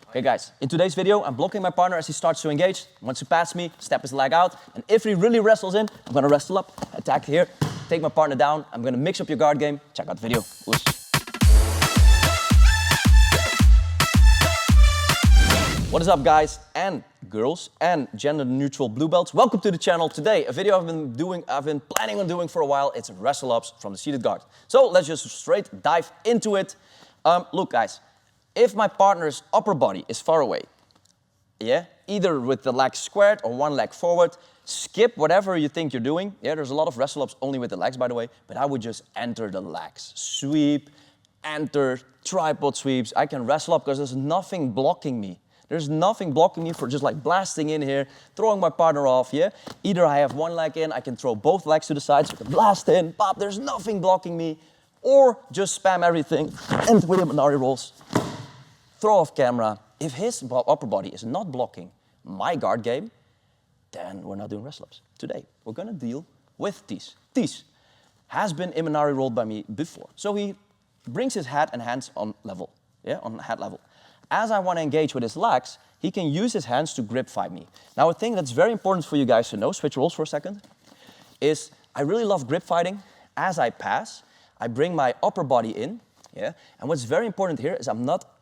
Okay guys, in today's video, I'm blocking my partner as he starts to engage. Once he passes me, step his leg out, and if he really wrestles in, I'm gonna wrestle up, attack here, take my partner down. I'm gonna mix up your guard game. Check out the video. Oosh. What is up guys and girls and gender neutral blue belts? Welcome to the channel. Today, a video I've been planning on doing for a while. It's wrestle ups from the seated guard. So let's just straight dive into it. Look guys, if my partner's upper body is far away, yeah, either with the legs squared or one leg forward, skip whatever you think you're doing. Yeah, there's a lot of wrestle ups only with the legs, by the way, but I would just enter the legs. Sweep, enter, tripod sweeps. I can wrestle up because there's nothing blocking me. There's nothing blocking me for just like blasting in here, throwing my partner off, yeah? Either I have one leg in, I can throw both legs to the side, so I can blast in, pop, there's nothing blocking me. Or just spam everything, and with him Minari rolls, throw off camera. If his upper body is not blocking my guard game, then we're not doing wrestle-ups. Today, we're gonna deal with Tis. Tis has been Minari rolled by me before. So he brings his head and hands on level, yeah, on head level. As I want to engage with his legs, he can use his hands to grip fight me. Now, a thing that's very important for you guys to know, switch roles for a second, is I really love grip fighting. As I pass, I bring my upper body in, yeah? And what's very important here is I'm not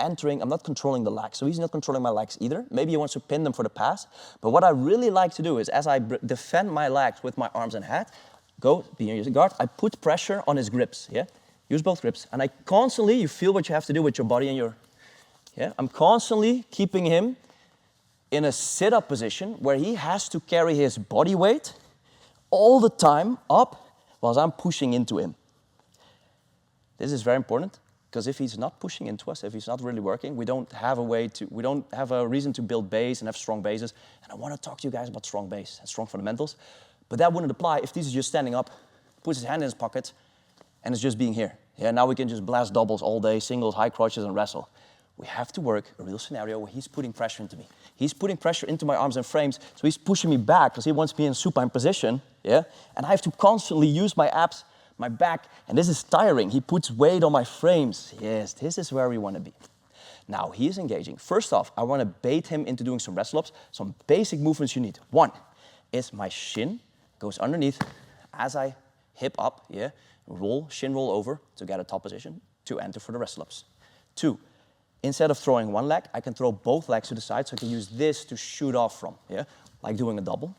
controlling the legs. So he's not controlling my legs either. Maybe he wants to pin them for the pass. But what I really like to do is as I defend my legs with my arms and head, go, being a guard, I put pressure on his grips, yeah? Use both grips. And I constantly, you feel what you have to do with your body and your, yeah? I'm constantly keeping him in a sit-up position where he has to carry his body weight all the time up while I'm pushing into him. This is very important because if he's not pushing into us, if he's not really working, we don't have a reason to build base and have strong bases. And I want to talk to you guys about strong base and strong fundamentals, but that wouldn't apply if this is just standing up, puts his hand in his pocket, and it's just being here. Yeah, now we can just blast doubles all day, singles, high crotches, and wrestle. We have to work a real scenario where he's putting pressure into me. He's putting pressure into my arms and frames, so he's pushing me back because he wants me in supine position, yeah? And I have to constantly use my abs, my back, and this is tiring. He puts weight on my frames. Yes, this is where we want to be. Now, he is engaging. First off, I want to bait him into doing some wrestle ups, some basic movements you need. One is my shin goes underneath as I hip up, yeah? Roll, shin roll over to get a top position to enter for the wrestle ups. Two, instead of throwing one leg, I can throw both legs to the side, so I can use this to shoot off from, yeah? Like doing a double.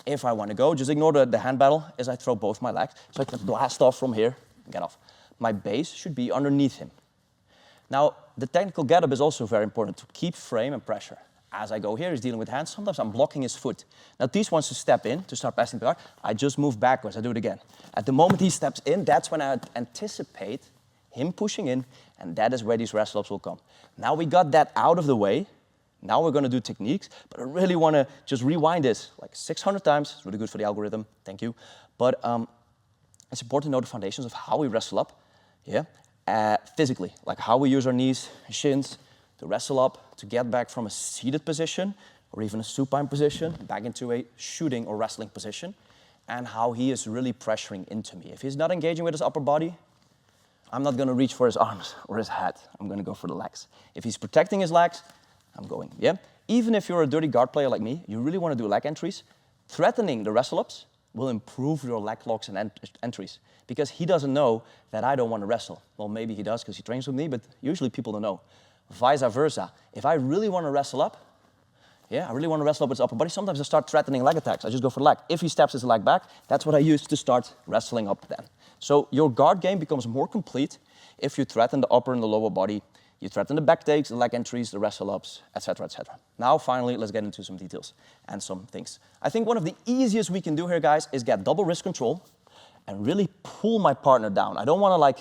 If I want to go, just ignore the hand battle as I throw both my legs, so I can blast off from here and get off. My base should be underneath him. Now, the technical get-up is also very important to keep frame and pressure. As I go here, he's dealing with hands. Sometimes I'm blocking his foot. Now, Tis wants to step in to start passing the guard. I just move backwards. I do it again. At the moment he steps in, that's when I anticipate him pushing in, and that is where these wrestle-ups will come. Now we got that out of the way. Now we're going to do techniques, but I really want to just rewind this like 600 times. It's really good for the algorithm. Thank you. But it's important to know the foundations of how we wrestle up, yeah, physically, like how we use our knees, shins to wrestle up, to get back from a seated position or even a supine position back into a shooting or wrestling position, and how he is really pressuring into me. If he's not engaging with his upper body, I'm not going to reach for his arms or his head. I'm going to go for the legs. If he's protecting his legs, I'm going, yeah? Even if you're a dirty guard player like me, you really want to do leg entries, threatening the wrestle-ups will improve your leg locks and entries because he doesn't know that I don't want to wrestle. Well, maybe he does because he trains with me, but usually people don't know. Vice versa. If I really want to wrestle up, yeah, I really want to wrestle up with his upper body, sometimes I start threatening leg attacks. I just go for the leg. If he steps his leg back, that's what I use to start wrestling up then. So your guard game becomes more complete if you threaten the upper and the lower body. You threaten the back takes, the leg entries, the wrestle-ups, etc., etc. Now, finally, let's get into some details and some things. I think one of the easiest we can do here, guys, is get double wrist control and really pull my partner down. I don't want to like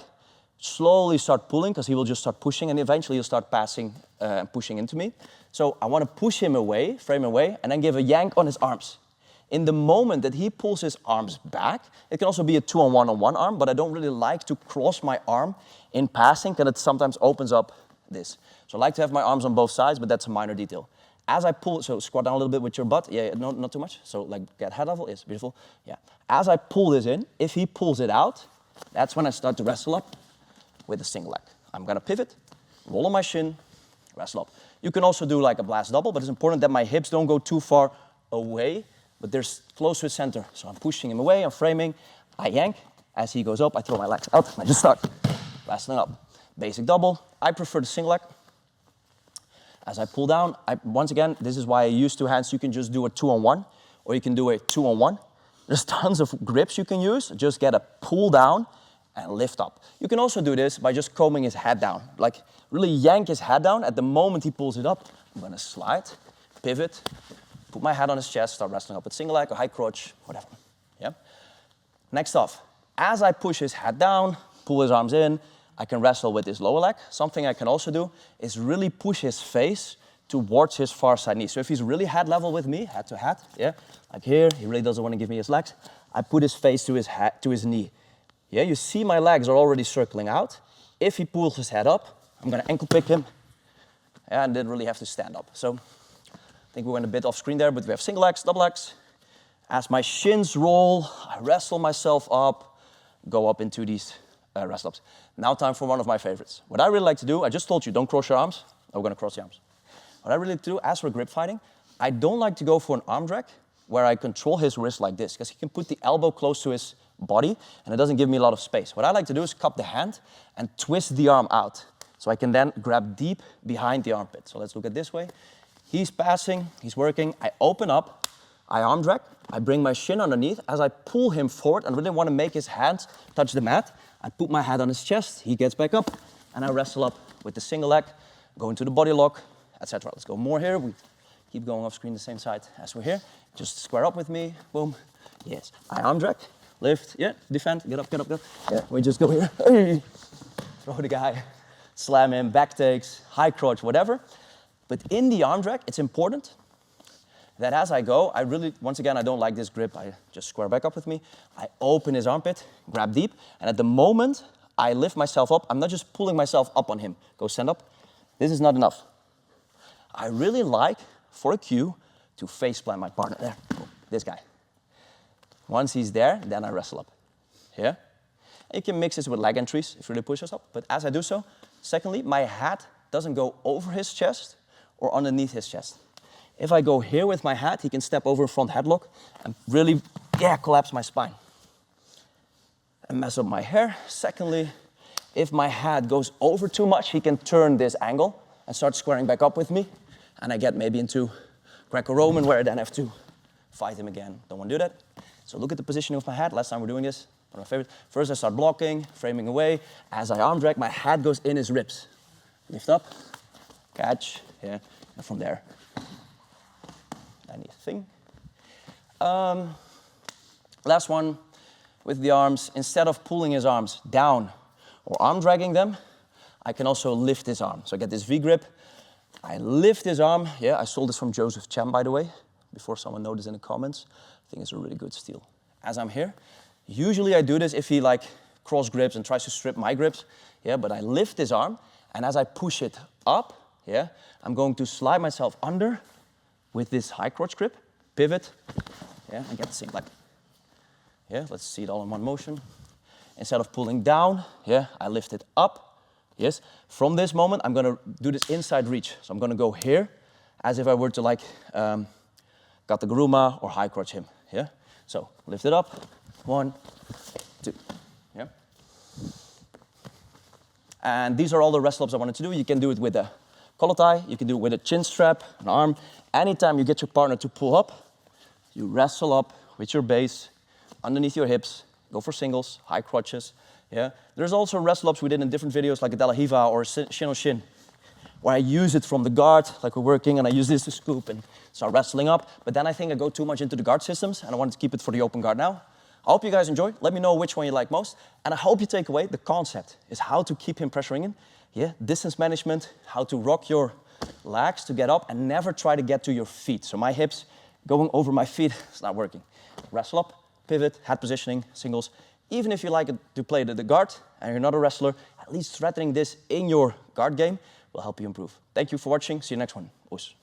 slowly start pulling because he will just start pushing and eventually he'll start passing and pushing into me. So I want to push him away, frame away, and then give a yank on his arms. In the moment that he pulls his arms back, it can also be a 2-on-1 on one arm, but I don't really like to cross my arm in passing because it sometimes opens up this. So I like to have my arms on both sides, but that's a minor detail. As I pull, so squat down a little bit with your butt. Yeah, no, not too much. So like get head level, yes, beautiful. Yeah. As I pull this in, if he pulls it out, that's when I start to wrestle up with a single leg. I'm gonna pivot, roll on my shin, wrestle up. You can also do like a blast double, but it's important that my hips don't go too far away, but they're close to the center. So I'm pushing him away, I'm framing, I yank. As he goes up, I throw my legs out, and I just start wrestling up. Basic double. I prefer the single leg. As I pull down, once again, this is why I use two hands. You can just do a 2-on-1, or you can do a 2-on-1. There's tons of grips you can use. Just get a pull down and lift up. You can also do this by just combing his head down. Like, really yank his head down. At the moment he pulls it up, I'm gonna slide, pivot, put my head on his chest, start wrestling up with single leg or high crotch, whatever. Yeah. Next off, as I push his head down, pull his arms in, I can wrestle with his lower leg. Something I can also do is really push his face towards his far side knee. So if he's really head level with me, head to head, yeah, like here, he really doesn't want to give me his legs, I put his face to his head, to his knee. Yeah, you see my legs are already circling out. If he pulls his head up, I'm gonna ankle pick him, and didn't really have to stand up. So I think we went a bit off screen there, but we have single legs, double legs. As my shins roll, I wrestle myself up, go up into these wrestle ups. Now time for one of my favorites. What I really like to do, I just told you, don't cross your arms. We're gonna cross the arms. What I really like to do, as for grip fighting, I don't like to go for an arm drag where I control his wrist like this, because he can put the elbow close to his body, and it doesn't give me a lot of space. What I like to do is cup the hand and twist the arm out, so I can then grab deep behind the armpit. So let's look at this way. He's passing, he's working, I open up, I arm drag, I bring my shin underneath. As I pull him forward and really want to make his hands touch the mat, I put my head on his chest, he gets back up, and I wrestle up with the single leg, go into the body lock, etc. Let's go more here. We keep going off screen the same side as we're here. Just square up with me, boom. Yes, I arm drag, lift, yeah, defend, get up, get up, get up. Yeah, we just go here, hey. Throw the guy, slam him, back takes, high crotch, whatever. But in the arm drag, it's important that as I go, I really, once again, I don't like this grip. I just square back up with me. I open his armpit, grab deep, and at the moment I lift myself up, I'm not just pulling myself up on him. Go stand up. This is not enough. I really like, for a cue, to face plant my partner. There, this guy. Once he's there, then I wrestle up. Yeah? And you can mix this with leg entries if you really push us up. But as I do so, secondly, my head doesn't go over his chest or underneath his chest. If I go here with my head, he can step over front headlock and really, yeah, collapse my spine and mess up my hair. Secondly, if my head goes over too much, he can turn this angle and start squaring back up with me, and I get maybe into Greco-Roman where I then have to fight him again. Don't want to do that. So look at the positioning of my head. Last time we're doing this, one of my favorites. First I start blocking, framing away. As I arm drag, my head goes in his ribs. Lift up, catch, yeah, and from there, anything. Last one with the arms. Instead of pulling his arms down or arm dragging them, I can also lift his arm. So I get this V grip, I lift his arm. Yeah, I stole this from Jozef Chen, by the way, before someone noticed in the comments. I think it's a really good steal. As I'm here, usually I do this if he like cross grips and tries to strip my grips. Yeah, but I lift his arm, and as I push it up, yeah, I'm going to slide myself under with this high crotch grip, pivot, yeah, and get the same leg. Yeah, let's see it all in one motion. Instead of pulling down, yeah, I lift it up, yes. From this moment, I'm gonna do this inside reach. So I'm gonna go here, as if I were to like, Kataguruma or high crotch him, yeah. So lift it up, 1, 2, yeah. And these are all the wrestle ups I wanted to do. You can do it with a collar tie, you can do it with a chin strap, an arm. Anytime you get your partner to pull up, you wrestle up with your base underneath your hips, go for singles, high crotches, yeah. There's also wrestle ups we did in different videos like a De La Hiva or shin on shin, where I use it from the guard, like we're working, and I use this to scoop and start wrestling up. But then I think I go too much into the guard systems, and I wanted to keep it for the open guard now. I hope you guys enjoy. Let me know which one you like most. And I hope you take away the concept is how to keep him pressuring in. Yeah, distance management, how to rock your legs to get up and never try to get to your feet. So my hips going over my feet, it's not working. Wrestle up, pivot, head positioning, singles. Even if you like to play the guard and you're not a wrestler, at least threatening this in your guard game will help you improve. Thank you for watching. See you next one. Oes.